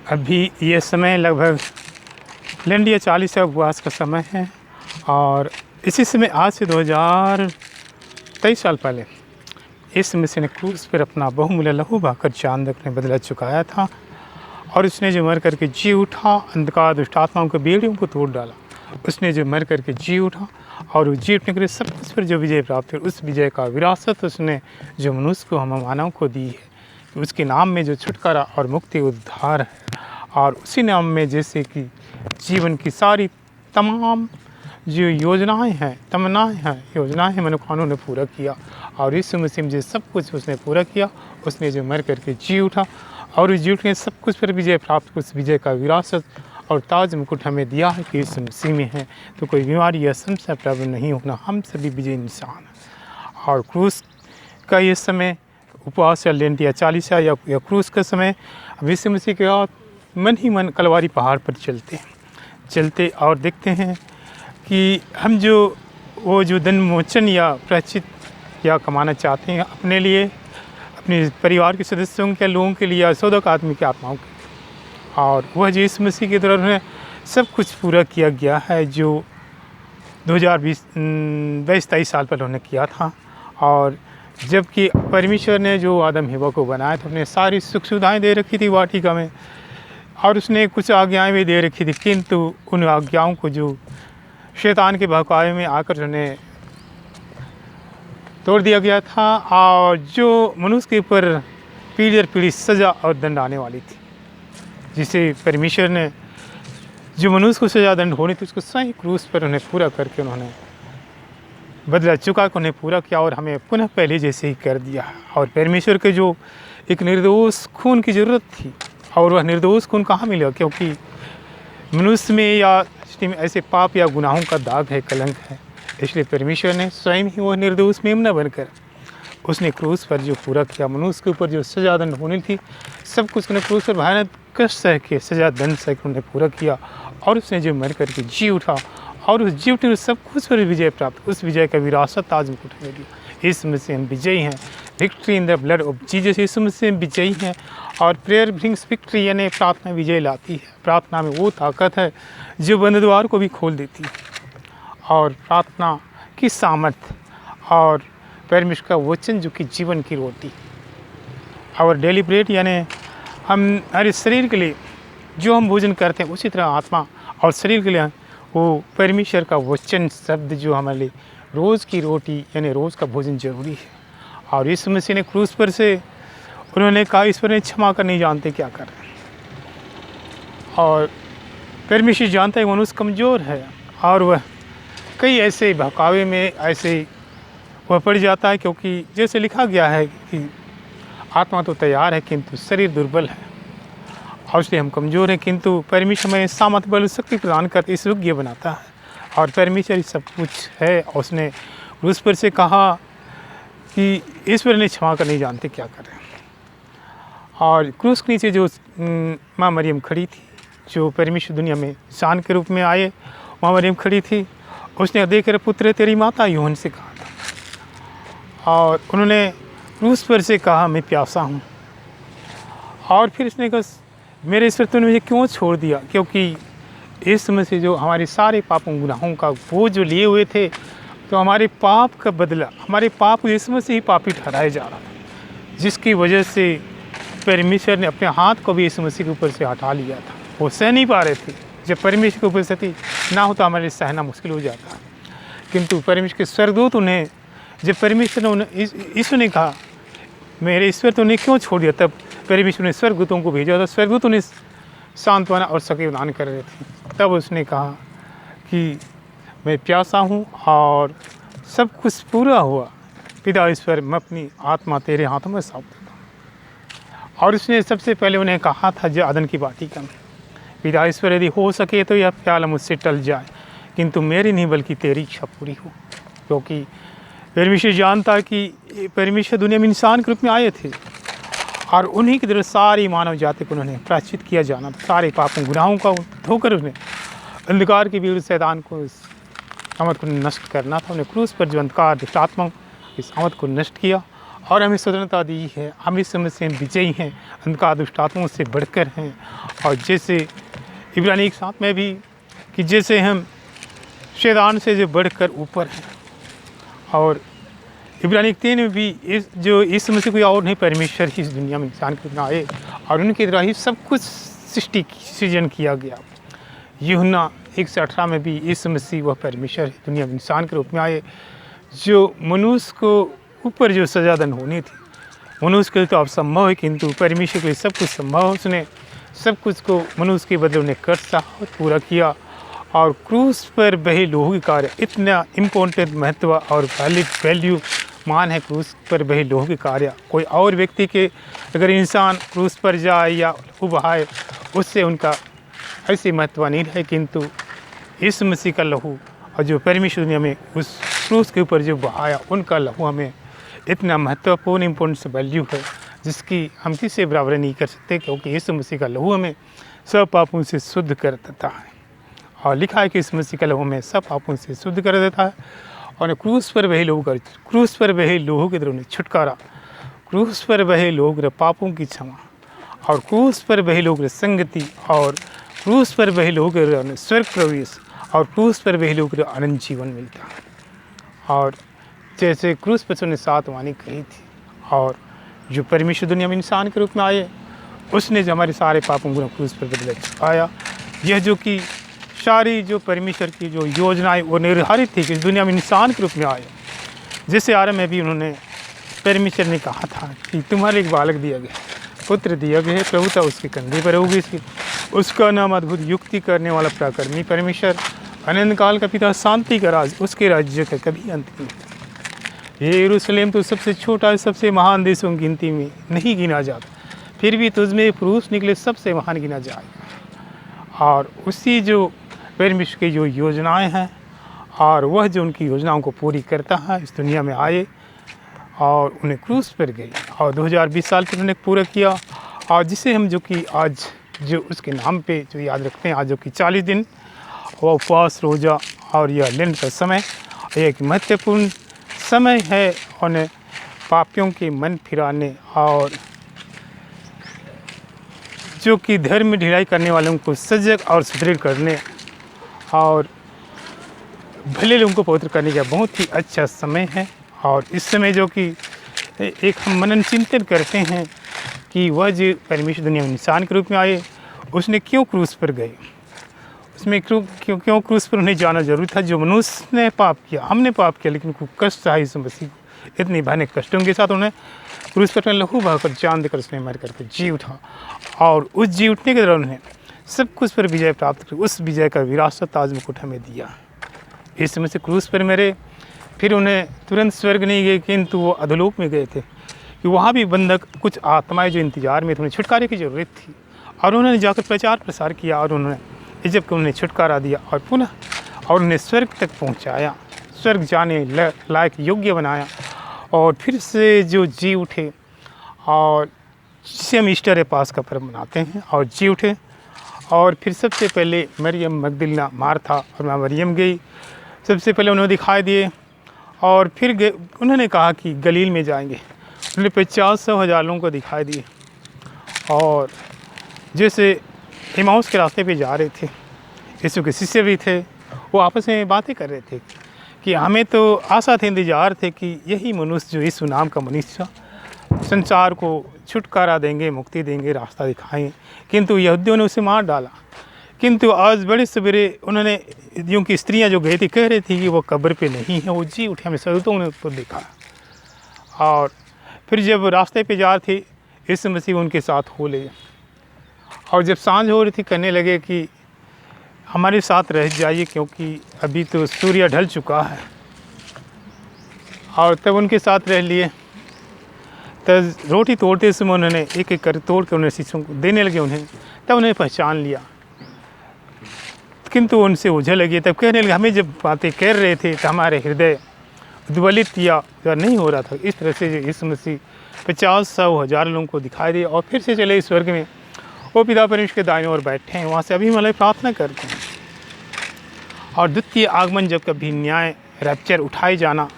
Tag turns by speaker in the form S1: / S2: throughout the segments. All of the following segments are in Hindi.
S1: अभी ये समय लगभग लेंडिया 40 का उपवास का समय है और इसी समय आज से 2023 साल पहले इस मसीह ने क्रूस पर अपना बहुमूल्य लहू बहाकर चांद अपने बदला चुकाया था और उसने जो मर करके जी उठा, अंधकार दुष्टात्माओं के बेड़ियों को तोड़ डाला। उसने जो मर करके जी उठा और वो जी उठने के लिए सब कुछ पर जो विजय प्राप्त हुई, उस विजय का विरासत उसने जो मनुष्य को, हम मानव को दी है। तो उसके नाम में जो छुटकारा और मुक्ति उद्धार है और उसी नाम में जैसे कि जीवन की सारी तमाम जो योजनाएं हैं, तमन्नाएं हैं, योजनाएं हैं, मनोकामनाओं ने पूरा किया और इस मसीह में जो सब कुछ उसने पूरा किया। उसने जो मर करके जी उठा और उस जी उठने सब कुछ पर विजय प्राप्त, उस विजय का विरासत और ताज मुकुट हमें दिया है कि इस मसीह में है तो कोई बीमारी या समस्या प्रबल नहीं होना। हम सभी विजय इंसान हैं और क्रूस का ये समय उपवास या लेंडिया 40 या क्रूस का समय अब इस मसीह के बाद मन ही मन कलवारी पहाड़ पर चलते और देखते हैं कि हम जो वो जो धन मोचन या प्रायश्चित या कमाना चाहते हैं अपने लिए, अपने परिवार के सदस्यों के, लोगों के लिए या 14 आदमी की आत्माओं के, और वह जो इस मसीह के द्वारा उन्हें सब कुछ पूरा किया गया है जो 2022-23 साल पहले उन्होंने किया था। और जबकि परमेश्वर ने जो आदम हवा को बनाया था, अपने सारी सुख सुविधाएँ दे रखी थी वाटिका में और उसने कुछ आज्ञाएँ भी दे रखी थी, किंतु उन आज्ञाओं को जो शैतान के बहकावे में आकर उन्हें तोड़ दिया गया था और जो मनुष्य के ऊपर पीढ़ी दर पीढ़ी सज़ा और दंड आने वाली थी, जिसे परमेश्वर ने जो मनुष्य को सज़ा दंड होनी थी उसको सही क्रूस पर उन्हें पूरा करके उन्होंने बदला चुका कर उन्हें पूरा किया और हमें पुनः पहले जैसे ही कर दिया। और परमेश्वर के जो एक निर्दोष खून की ज़रूरत थी और वह निर्दोष खून कहाँ मिला, क्योंकि मनुष्य में या में ऐसे पाप या गुनाहों का दाग है, कलंक है, इसलिए परमेश्वर ने स्वयं ही वह निर्दोष मेमना बनकर उसने क्रूस पर जो पूरा किया। मनुष्य के ऊपर जो सजा दंड होनी थी सब कुछ उन्हें क्रूस पर भयानक कष्ट सह के सजा दंड सह के उन्हें पूरा किया और उसने जो मर करके जी उठा और उस जी उठने सब कुछ पर विजय प्राप्त, उस विजय का विरासत आज मुकुट हमें दिया। इस मसीह हम विजयी हैं, victory in the blood of Jesus. इस मसीह हम विजयी हैं और प्रेयर ब्रिंग्स विक्ट्री, यानी प्रार्थना विजय लाती है। प्रार्थना में वो ताकत है जो बंद द्वार को भी खोल देती है और प्रार्थना की सामर्थ्य और परमेश्वर का वचन जो कि जीवन की रोटी और डेली ब्रेड, यानी हम हमारे शरीर के लिए जो हम भोजन करते हैं उसी तरह आत्मा और शरीर के लिए वो परमेश्वर का वचन शब्द जो हमारे लिए रोज़ की रोटी यानी रोज़ का भोजन जरूरी है। और इस मसीह ने क्रूस पर से उन्होंने कहा ईश्वर ने क्षमा कर नहीं जानते क्या कर रहे हैं और परमेश्वर जानता है मनुष्य कमज़ोर है और वह कई ऐसे बहकावे में ऐसे वह पड़ जाता है, क्योंकि जैसे लिखा गया है कि आत्मा तो तैयार है किंतु शरीर दुर्बल है और इसलिए हम कमज़ोर हैं, किंतु परमेश्वर में सामर्थ्य बल शक्ति प्रदान करके इस योग्य बनाता है और परमेश्वर सब कुछ है। और उसने क्रूस पर से कहा कि ईश्वर ने क्षमा कर नहीं जानते क्या कर रहे हैं। और क्रूस के नीचे जो माँ मरियम खड़ी थी, जो परमेश्वर दुनिया में इंसान के रूप में आए, माँ मरियम खड़ी थी। उसने देख कर पुत्र तेरी माता यूहन्ना से कहा था और उन्होंने क्रूस पर से कहा मैं प्यासा हूँ। और फिर उसने कहा मेरे ईश्वर तूने मुझे क्यों छोड़ दिया, क्योंकि इस समय से जो हमारे सारे पापों गुनाहों का वो जो लिए हुए थे, तो हमारे पाप का बदला, हमारे पाप इस समय से ही पापी ठहराया जा रहा था, जिसकी वजह से परमेश्वर ने अपने हाथ को भी इस मसीह के ऊपर से हटा लिया था। वो सह नहीं पा रहे थे, जब परमेश्वर के ऊपर से ना हो तो हमारे लिए सहना मुश्किल हो जाता है। किंतु परमेश्वर के स्वर्गदूत उन्हें, जब परमेश्वर ने उन्हें ईश्वर ने कहा मेरे ईश्वर तो उन्हें क्यों छोड़ दिया, तब परमेश्वर ने स्वर्गदूतों को भेजा था। स्वर्गदूत उन्हें सांत्वना और सके प्रदान कर रहे थे। तब उसने कहा कि मैं प्यासा हूँ और सब कुछ पूरा हुआ, पिता ईश्वर मैं अपनी आत्मा तेरे हाथों में सौंप देता हूँ। और उसने सबसे पहले उन्हें कहा था जो आदन की वाटिका में, पिता ईश्वर यदि हो सके तो यह प्याला मुझसे टल जाए, किंतु मेरी नहीं बल्कि तेरी इच्छा पूरी हो। क्योंकि परमेश्वर जानता कि परमेश्वर दुनिया में इंसान के रूप में आए थे और उन्हीं की तरह सारी मानव जाति को उन्होंने प्रायश्चित किया जाना था, सारे पापों गुनाहों का धोकर उन्हें अंधकार की भीड़ शैतान को इस सामर्थ को नष्ट करना था। उन्हें क्रूस पर जो अंधकार दुष्टात्मा इस सामर्थ को नष्ट किया और हमें स्वतंत्रता दी है। हम इस समय से विजयी हैं, अंधकार दुष्ट आत्माओं से बढ़कर हैं। और जैसे इब्रानी 7 में भी कि जैसे हम शैतान से जो बढ़कर ऊपर हैं। और इब्रानी 3 में भी इस मसीह कोई और नहीं, परमेश्वर ही इस दुनिया में इंसान के रूप में आए और उनके द्वारा ही सब कुछ सृजन किया गया। यूहन्ना 1:18 में भी इस मसीह वह परमेश्वर दुनिया में इंसान के रूप में आए, जो मनुष्य को ऊपर जो सजा दंड होनी थी। मनुष्य के लिए तो असंभव है, किंतु परमेश्वर के लिए सब कुछ संभव है। उसने सब कुछ को मनुष्य के बदले उन्हें कष्ट सहा, पूरा किया। और क्रूस पर बहे लोहू के कार्य इतना इम्पोर्टेंट महत्व और वैल्यू मान है क्रूस पर बहे लोहू के कार्य। कोई और व्यक्ति के अगर इंसान क्रूस पर जाए या लहू बहाए, उससे उनका ऐसी महत्व नहीं है, किंतु इस मसीह का लहू और जो परमेश्वर दुनिया में उस क्रूस के ऊपर जो बहाया, उनका लहू हमें इतना महत्वपूर्ण इम्पोर्टेंट वैल्यू है जिसकी हम किसी बराबर नहीं कर सकते, क्योंकि इस मसीह का लहू हमें सब पापों से शुद्ध कर देता है। और लिखा है कि इस मसीह का लहू हमें सब पापों से शुद्ध कर देता है। और क्रूस पर बहे लोहू के द्वारा छुटकारा, क्रूस पर बहे लोहू पापों की क्षमा, और क्रूस पर बहे लोहू संगति, और क्रूस पर बहे लोहू स्वर्ग प्रवेश, और क्रूस पर बहे लोहू अनंत जीवन मिलता है। और जैसे क्रूस पर उसने 7 वाणी कही थी, और जो परमेश्वर दुनिया में इंसान के रूप में आए, उसने जो हमारे सारे पापों को क्रूस पर बदले चुकाया। यह जो कि सारी जो परमेश्वर की जो योजनाएं वो निर्धारित थी कि इस दुनिया में इंसान के रूप में आए। जैसे आरंभ में भी उन्होंने परमेश्वर ने कहा था कि तुम्हारे एक बालक दिया गया, पुत्र दिया गया है, प्रभुता उसके कंधे पर होगी, उसका नाम अद्भुत युक्ति करने वाला पराक्रमी परमेश्वर, अनंत काल का पिता, शांति का राज, उसके राज्य का कभी अंत नहीं। ये यरूशलेम तो सबसे छोटा, सबसे महान देशों की गिनती में नहीं गिना जाता, फिर भी तुझमें पुरुष निकले सबसे महान गिना जाएगा। और उसी जो परमेश्वर की जो योजनाएं हैं, और वह जो उनकी योजनाओं को पूरी करता है, इस दुनिया में आए और उन्हें क्रूस पर गए और 2020 साल के उन्होंने पूरा किया। और जिसे हम जो कि आज जो उसके नाम पे जो याद रखते हैं, आज जो कि 40 दिन वह उपवास, रोज़ा और यह लेंट का समय एक महत्वपूर्ण समय है उन्हें पापियों के मन फिराने और जो कि धर्म में ढिलाई करने वालों को सजग और सुदृढ़ करने और भले लोगों को पवित्र करने का बहुत ही अच्छा समय है। और इस समय जो कि एक हम मनन चिंतन करते हैं कि वह जो परमेश्वर दुनिया में इंसान के रूप में आए, उसने क्यों क्रूस पर गए, उसमें क्यों क्रूस पर उन्हें जाना जरूरी था। जो मनुष्य ने पाप किया, हमने पाप किया, लेकिन कष्ट सहा यीशु मसीह को, इतनी भयानक कष्टों के साथ उन्हें क्रूस पर लहू बहाकर जान देकर उसने मर करके जी उठा। और उस जी उठने के दौरान उन्हें सब कुछ पर विजय प्राप्त कर उस विजय का विरासत ताज मुकुट हमें दिया। इस समय से क्रूस पर मरे, फिर उन्हें तुरंत स्वर्ग नहीं गए, किंतु वो अधोलोक में गए थे कि वहाँ भी बंधक कुछ आत्माएं जो इंतजार में थे, उन्हें छुटकारे की ज़रूरत थी। और उन्होंने जाकर प्रचार प्रसार किया और उन्होंने जब उन्हें छुटकारा दिया और पुनः और उन्हें स्वर्ग तक पहुँचाया, स्वर्ग जाने लायक योग्य बनाया। और फिर से जो जी उठे, और जिसे हम ईस्टर पास का पर्व मनाते हैं, और जी उठे। और फिर सबसे पहले मरियम मगदलीना, मार्था और माँ मरियम गई, सबसे पहले उन्हें दिखाई दिए। और फिर उन्होंने कहा कि गलील में जाएंगे, उन्होंने 50-100 लोगों को दिखाई दिए। और जैसे इमाउस के रास्ते पे जा रहे थे, यीशु के शिष्य भी थे, वो आपस में बातें कर रहे थे कि हमें तो आशा थे, इंतजार थे कि यही मनुष्य जो यीशु नाम का मनुष्य संसार को छुटकारा देंगे, मुक्ति देंगे, रास्ता दिखाएंगे, किंतु यहूदियों ने उसे मार डाला। किंतु आज बड़े सवेरे उन्होंने यूँ की स्त्रियां जो गई थी कह रही थी कि वो कब्र पे नहीं है, वो जी उठे, हमें सदूतों ने उसको देखा। और फिर जब रास्ते पे जा रहे थे, यीशु मसीह उनके साथ हो ले। और जब सांझ हो रही थी, कहने लगे कि हमारे साथ रह जाइए, क्योंकि अभी तो सूर्य ढल चुका है। और तब उनके साथ रह लिए। तब रोटी तोड़ते समय उन्होंने एक एक कर तोड़ के उन्हें शिष्यों को देने लगे उन्हें, तब उन्हें पहचान लिया, किंतु उनसे ओझल लगी। तब कहने लगे, हमें जब बातें कर रहे थे तो हमारे हृदय उद्वलित या नहीं हो रहा था। इस तरह से यीशु मसीह 50-100 लोगों को दिखाई दिए और फिर से चले स्वर्ग में। वो पिता परमेश्वर के दाहिने ओर बैठे हैं, वहाँ से अभी मतलब प्रार्थना करते हैं। और द्वितीय आगमन जब कभी न्याय रैप्चर उठाए जाना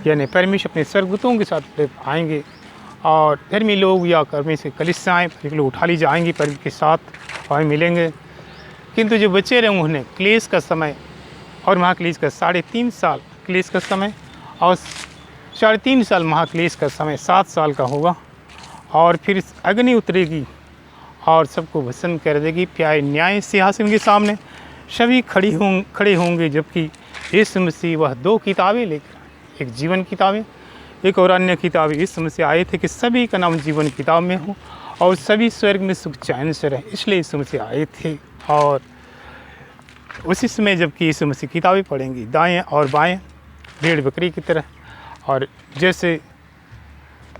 S1: यानी परमेश्वर अपने स्वर्गदूतों के साथ आएंगे और धर्मी लोग या कर्मी से कलीसियाएँ लोग उठा ली जाएंगी परमेश्वर के साथ और मिलेंगे। किंतु जो बचे रहे उन्हें क्लेश का समय और महाक्लेश का 3.5 साल क्लेश का समय और 3.5 साल महाक्लेश का समय 7 साल का होगा और फिर अग्नि उतरेगी और सबको भस्म कर देगी। प्यारे न्याय सिंहासन के सामने सभी खड़े होंगे, जबकि यीशु मसीह वह 2 किताबें लेकर, एक जीवन किताबें एक और अन्य किताबें, यीशु मसीह आए थे कि सभी का नाम जीवन किताब में हो और सभी स्वर्ग में सुख चैन से रहे, इसलिए यीशु मसीह आए थे। और उसी समय जबकि यीशु मसीह किताबें पढ़ेंगी दाएं और बाएं भेड़ बकरी की तरह, और जैसे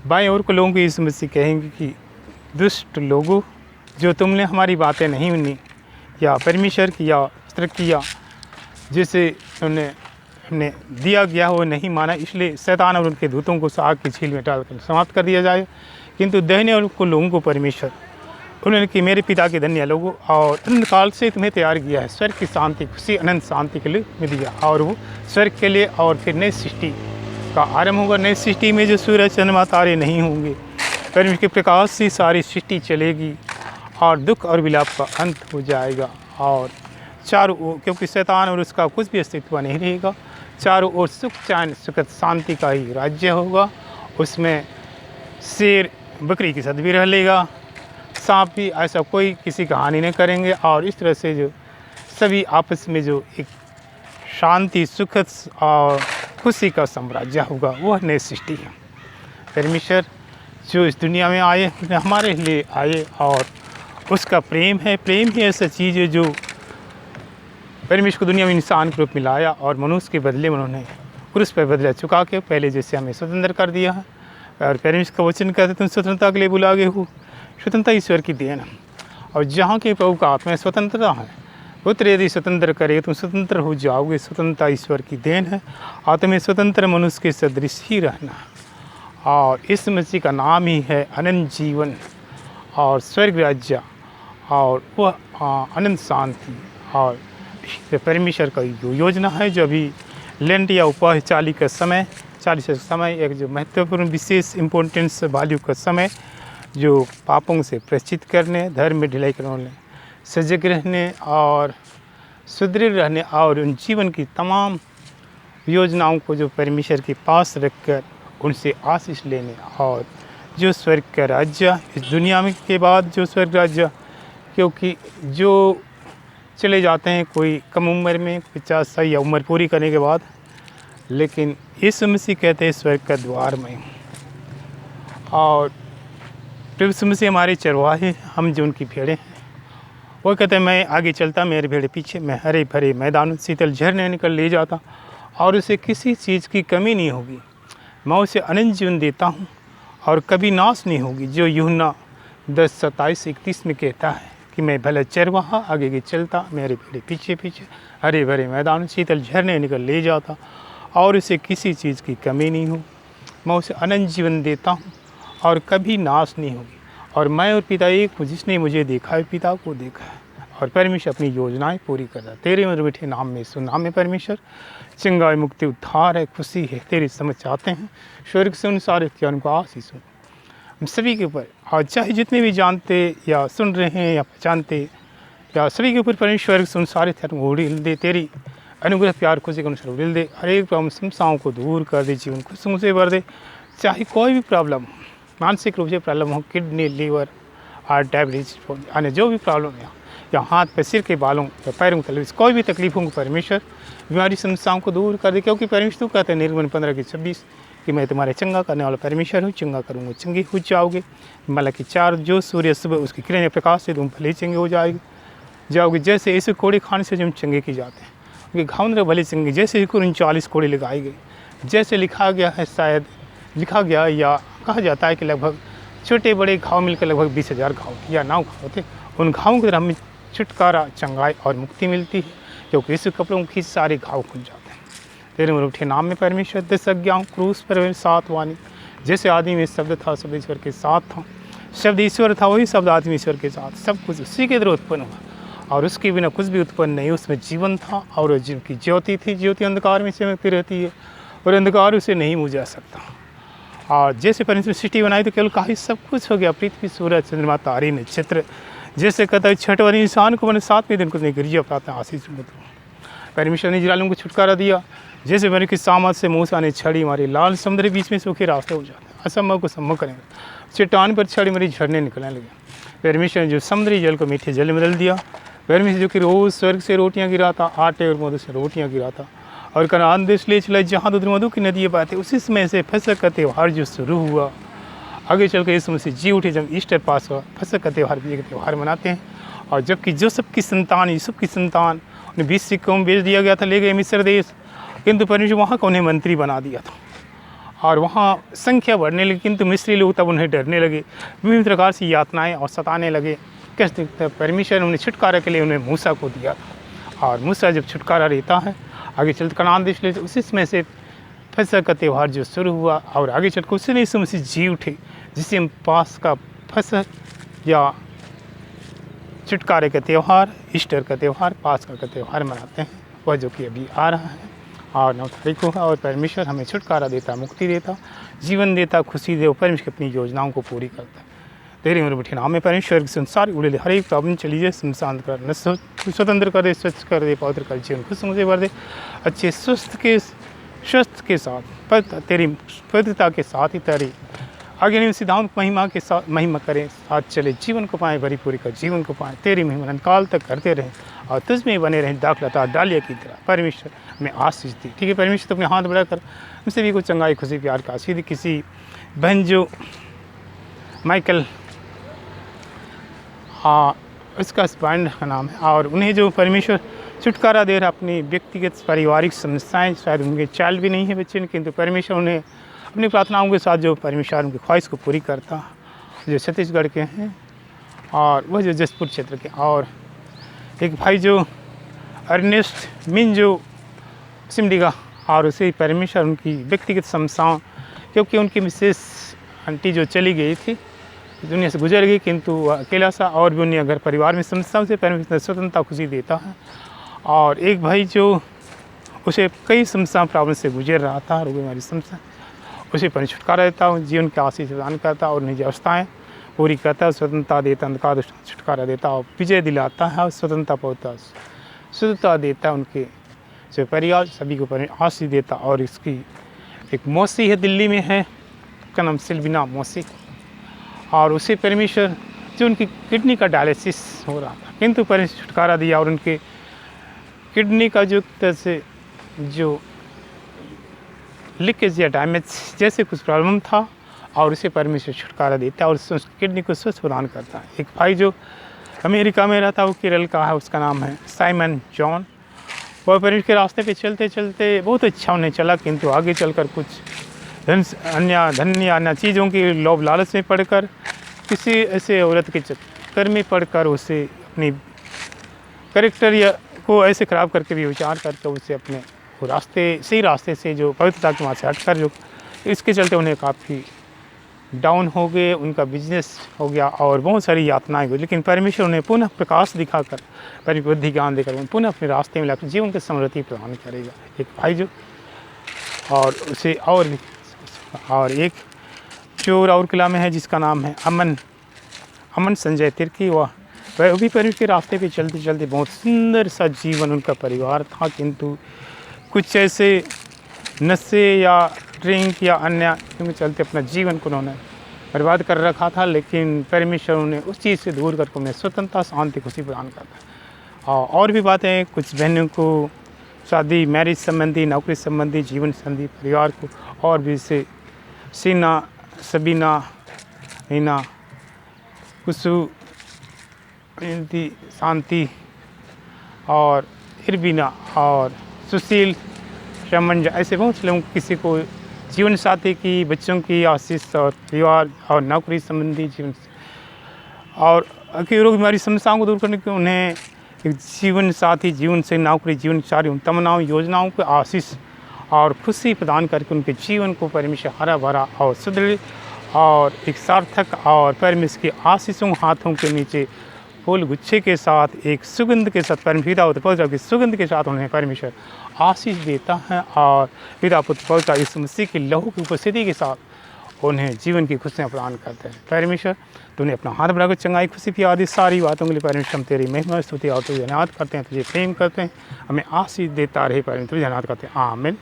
S1: बाएं ओर के लोगों को यीशु मसीह कहेंगे कि दुष्ट लोगों, जो तुमने हमारी बातें नहीं सुनी या परमेश्वर की या पुत्र की या जिसे हमने दिया गया वो नहीं माना, इसलिए शैतान और उनके दूतों को आग की झील में डालकर समाप्त कर दिया जाए। किंतु दाहिने ओर को लोगों को परमेश्वर उन्होंने कि मेरे पिता के धन्य लोगों, और अनंत काल से तुम्हें तैयार किया है स्वर्ग की शांति खुशी अनंत शांति के लिए में दिया, और वो स्वर्ग के लिए और फिर नई सृष्टि का आरंभ होगा। नई सृष्टि में जो सूरज चंद्रमा तारे नहीं होंगे, परमेश्वर के प्रकाश से सारी सृष्टि चलेगी और दुख और विलाप का अंत हो जाएगा। और चारों ओर, क्योंकि शैतान और उसका कुछ भी अस्तित्व नहीं रहेगा, चारों ओर सुख चैन सुखद शांति का ही राज्य होगा। उसमें शेर बकरी के साथ भी रह लेगा, सांप भी, ऐसा कोई किसी का हानि नहीं करेंगे। और इस तरह से जो सभी आपस में जो एक शांति सुखद और खुशी का साम्राज्य होगा, वह नई सृष्टि है। परमेश्वर जो इस दुनिया में आए हमारे लिए आए, और उसका प्रेम है। प्रेम ही ऐसा चीज़ है जो परमेश्वर को दुनिया में इंसान के रूप में लाया और मनुष्य के बदले में उन्होंने क्रूस पर बदला चुका के पहले जैसे हमें स्वतंत्र कर दिया है। और परमेश्वर का वचन कहते तुम स्वतंत्रता के लिए बुला गए हो। स्वतंत्रता ईश्वर की देन है, और जहाँ के प्रभु का आत्मा स्वतंत्रता है, पुत्र यदि स्वतंत्र करे तुम स्वतंत्र हो जाओगे। स्वतंत्रता ईश्वर की देन है और तुम्हें स्वतंत्र मनुष्य के सदृश ही रहना है। और इस मसीह का नाम ही है अनंत जीवन और स्वर्ग राज्य और वह अनंत शांति। और परमेश्वर का योजना है जो अभी लेंट या उपवास 40 का समय एक जो महत्वपूर्ण विशेष इम्पोर्टेंस वैल्यू का समय, जो पापों से प्रायश्चित करने, धर्म में ढिलाई करने, सजग रहने और सुदृढ़ रहने और उन जीवन की तमाम योजनाओं को जो परमेश्वर के पास रखकर उनसे आशीष लेने, और जो स्वर्ग का राज्य इस दुनिया में के बाद जो स्वर्ग राज्य, क्योंकि जो चले जाते हैं कोई कम उम्र में 50 साल या उम्र पूरी करने के बाद, लेकिन यीशु मसीह कहते हैं स्वर्ग का द्वार में। और यीशु मसीह हमारे चरवाहे, हम जो उनकी भेड़ें हैं। वो कहते हैं मैं आगे चलता, मेरे भेड़े पीछे, मैं हरे भरे मैदानों शीतल झरने निकल ले जाता और उसे किसी चीज़ की कमी नहीं होगी। मैं उसे अनंत जीवन देता हूँ और कभी नाश नहीं होगी। जो यूहन्ना 10:27-31 में कहता है कि मैं भला चरवाहा आगे चलता, मेरे भेड़े पीछे पीछे, हरे भरे मैदान शीतल झरने निकल ले जाता और उसे किसी चीज़ की कमी नहीं हो। मैं उसे अनंत जीवन देता हूँ और कभी नाश नहीं होगी। और मैं और पिता एक हूँ, जिसने मुझे देखा है पिता को देखा है। और परमेश्वर अपनी योजनाएं पूरी करता। तेरे मर बैठे नाम में सुन, नाम में परमेश्वर चंगाई मुक्ति उद्धार है, खुशी है, तेरी समझ चाहते हैं स्वर्ग से अनुसार इत्यादि को आशीष हो हम सभी के ऊपर। और चाहे जितने भी जानते या सुन रहे हैं या पहचानते या सभी के ऊपर परमेश्वर से अनुसार उड़िल दे, तेरी अनुग्रह प्यार खुशी के अनुसार उड़िल दे। हर एक प्रॉब्लम समस्याओं को दूर कर दे, जीवन खुशियों से भर दे। चाहे कोई भी प्रॉब्लम, मानसिक रूप से प्रॉब्लम हो, किडनी, लीवर, हार्ट, डायबिटीज, अन्य जो भी प्रॉब्लम है, या हाथ पे, सिर के बालों या पैरों के तकलीफ, कोई भी तकलीफों को परमेश्वर बीमारी समस्याओं को दूर कर दे। क्योंकि परमेश्वर कहते हैं निर्गमन 15:26 कि मैं तुम्हारे चंगा करने वाला परमेश्वर हूँ, चंगा करूँगा चंगी हो जाओगे। मलाकी 4 जो सूर्य सुबह उसकी किरणें प्रकाश से तुम भले चंगे हो जाओगे। जैसे ऐसे कोड़े खाने से जो हम चंगे की जाते हैं, उनके घाव में भले चंगे। जैसे 39 कोड़े लगाए गए, जैसे लिखा गया है, शायद लिखा गया या कहा जाता है कि लगभग छोटे बड़े घाव मिलकर लगभग 20,000 घाव या 9 घाव थे। उन घावों की तरह हमें छुटकारा, चंगाई और मुक्ति मिलती है, क्योंकि इस कपड़ों की सारे घाव खुल जाते हैं। तेरे मुझे उठे नाम में परमेश्वर 10 आज्ञाओं क्रूस पर 7 वाणी। जैसे आदि में शब्द था, शब्द ईश्वर के साथ था, शब्द ईश्वर था, वही शब्द आदमी ईश्वर के साथ। सब कुछ उसी के द्वारा उत्पन्न हुआ और उसके बिना कुछ भी उत्पन्न नहीं। उसमें जीवन था और जीवन की ज्योति थी। ज्योति अंधकार में चमकती रहती है और अंधकार उसे नहीं बुझा सकता। और जैसे परमेश्वर सृष्टि बनाई तो केवल कहा सब कुछ हो गया, पृथ्वी, सूरज, चंद्रमा, तारे, नक्षत्र, जैसे कहता है छठ वाले इंसान को मैंने 7वें दिन को गिरजा प्राप्त आशीष में। परमेश्वर ने इजराइलियों को छुटकारा दिया, जैसे मैंने कि सामत से मूसा ने छड़ी मारी, लाल समुद्र के बीच में सूखे रास्ते हो जाते हैं, असंभव को संभव करेंगे, चट्टान पर छड़ी मारी, झरने निकलने लगे। परमेश्वर ने जो समुद्री जल को मीठे जल में बदल दिया, परमेश्वर जो कि रोज़ स्वर्ग से रोटियां गिराता, आटे और मधु से रोटियां गिराता और कनान देश ले चला जहाँ दूध मधु की नदी बहती, उसी समय से फसह का त्यौहार जो शुरू हुआ। आगे चल कर यीशु मसीह जी उठे, जब ईस्टर पास हुआ, फसह का त्यौहार भी एक त्यौहार मनाते हैं। और जबकि जोसेफ की संतान, यूसुफ की संतान, उन्हें 20 सिक्कों में बेच दिया गया था, ले गए मिस्र देश, किंतु परमेश्वर वहाँ का उन्हें मंत्री बना दिया था और वहाँ संख्या बढ़ने लगी, किंतु मिस्री लोग तब उन्हें डरने लगे, विभिन्न प्रकार से यातनाएं और सताने लगे। कैसे परमेश्वर ने उन्हें छुटकारा के लिए उन्हें मूसा को दिया था, और मूसा जब छुटकारा रहता है आगे चलते कनान देश ले, उसी समय से फसह का त्यौहार जो शुरू हुआ। और आगे चल कर उसने यीशु मसीह जी उठे, जिसे हम पास का फसह या छुटकारे का त्यौहार, ईस्टर का त्यौहार, पास्का का त्यौहार मनाते हैं, वह जो कि अभी आ रहा है और 9 तारीख को है। और परमेश्वर हमें छुटकारा देता, मुक्ति देता, जीवन देता, खुशी दे, परमेश्वर अपनी योजनाओं को पूरी करता। तेरे मेरे बैठे नाम में परमेश्वर के संसार उड़े हर एक प्रॉब्लम चली जाए, सुनसान कर, न स्वतंत्र कर दे, स्वच्छ कर दे, पवित्र कर, जीवन खुशियों से भर दे, अच्छे स्वस्थ के साथ तेरी पवित्रता के साथ ही तेरी आगे नहीं सिद्धांत महिमा के साथ महिमा करें, साथ चले, जीवन को पाएँ, भरी पूरी कर जीवन को पाएँ, तेरी महिमा काल तक करते रहें और तुझ में बने रहें, दाखलता डालिया की तरह। परमेश्वर में आशीष दी, ठीक है। परमेश्वर तो अपने हाथ बढ़ाकर उनसे भी कुछ चंगाई, खुशी, प्यार का आशीष दी। किसी बहन जो माइकल, हाँ उसका हस्बैंड का नाम है, और उन्हें जो परमेश्वर छुटकारा दे रहा अपनी व्यक्तिगत पारिवारिक समस्याएं, शायद उनके चाइल्ड भी नहीं है बच्चे, किंतु परमेश्वर उन्हें अपनी प्रार्थनाओं के साथ जो परमेश्वर उनकी ख्वाहिश को पूरी करता, जो छत्तीसगढ़ के हैं और वह जो जसपुर क्षेत्र के, और एक भाई जो अर्नेस्ट मिन जो सिमडिगा, और उसे परमेश्वर उनकी व्यक्तिगत समस्याओं, क्योंकि उनकी मिसेस आंटी जो चली गई थी, दुनिया से गुजर गई, किंतु अकेला सा, और भी उन्हें अगर परिवार में समस्याओं से परमेश्वर स्वतंत्रता खुशी देता है। और एक भाई जो उसे कई समस्या प्रॉब्लम से गुजर रहा था, रोगी हमारी समस्या, उसे पर छुटकारा देता हूँ, जीवन के आशीष प्रदान करता और उन्हें अवस्थाएँ पूरी करता है, स्वतंत्रता देता, अंधकार छुटकारा देता और विजय दिलाता है, और स्वतंत्रता पहुँचता, शुद्धता देता है, उनके जो परिवार सभी को आशीष देता। और इसकी एक मौसी है, दिल्ली में है, उसका नाम सिल्विना मौसी, और उसे परमेश्वर जो उनकी किडनी का डायलिसिस हो रहा था, किंतु परमेश्वर छुटकारा दिया और उनके किडनी का जो तरह से जो लीकेज या डैमेज जैसे कुछ प्रॉब्लम था, और उसे परमेश्वर छुटकारा देता है और उसकी किडनी को स्वस्थ प्रदान करता है। एक भाई जो अमेरिका में रहता है, वो केरल का है, उसका नाम है साइमन जॉन। वह परमेश्वर के रास्ते पे चलते चलते बहुत अच्छा उन्हें चला, किंतु आगे चलकर कुछ अन्य चीज़ों की लोभ लालच में पड़कर, किसी ऐसे औरत के चक्कर में पड़कर, उसे अपनी कैरेक्टर या को ऐसे ख़राब करके भी विचार करके उसे अपने वो रास्ते, सही रास्ते से जो पवित्रता के वहाँ से हटकर, जो इसके चलते उन्हें काफ़ी डाउन हो गए, उनका बिजनेस हो गया और बहुत सारी यातनाएं हुई। लेकिन परमेश्वर उन्हें पुनः प्रकाश दिखाकर, परिबुद्धि ज्ञान देकर उन्हें पुनः अपने रास्ते में लाकर जीवन की समृद्धि प्रदान करेगा। एक भाई जो, और उसे और एक जो राउरकेला में है, जिसका नाम है अमन संजय तिर्की, वह भी परमेश्वर के रास्ते पे चलते चलते बहुत सुंदर सा जीवन उनका परिवार था, किंतु कुछ ऐसे नशे या ड्रिंक या अन्य के चलते अपना जीवन को उन्होंने बर्बाद कर रखा था। लेकिन परमेश्वर उन्हें उस चीज़ से दूर करके उन्हें स्वतंत्रता, शांति, खुशी प्रदान करता है। और भी बातें, कुछ बहनों को शादी, मैरिज संबंधी, नौकरी संबंधी, जीवन संबंधी, परिवार को, और भी से सीना, सबीना, हीना, कुसु, शांति और हिरबीना और सुशील, रमन, ऐसे बहुत से लोगों, किसी को जीवन साथी की, बच्चों की आशीष और परिवार और नौकरी संबंधी जीवन, और रोग बीमारी समस्याओं को दूर करने के उन्हें एक जीवन साथी, जीवन से नौकरी, जीवन सारी उन तमन्नाओं, योजनाओं को आशीष और खुशी प्रदान करके उनके जीवन को परमेश्वर हरा भरा और सुदृढ़ और एक सार्थक और परमेश्वर के आशीषों हाथों के नीचे फूल गुच्छे के साथ एक सुगंध के साथ पिता पुत्र पवित्र की सुगंध के साथ उन्हें परमेश्वर आशीष देता है और पिता पुत्र पवित्र यीशु मसीह की लहू की उपस्थिति के साथ उन्हें जीवन की खुशियाँ प्रदान करते हैं। परमेश्वर तूने अपना हाथ बढ़ाकर चंगाई खुशी की आदि सारी बातों के लिए परमेश्वर हम तेरी महिमा स्तुति और तुझे धन्यवाद करते हैं, तुझे प्रेम करते हैं, हमें आशीष देता रहे परमेश्वर, तुझे धन्यवाद करते हैं। आमीन।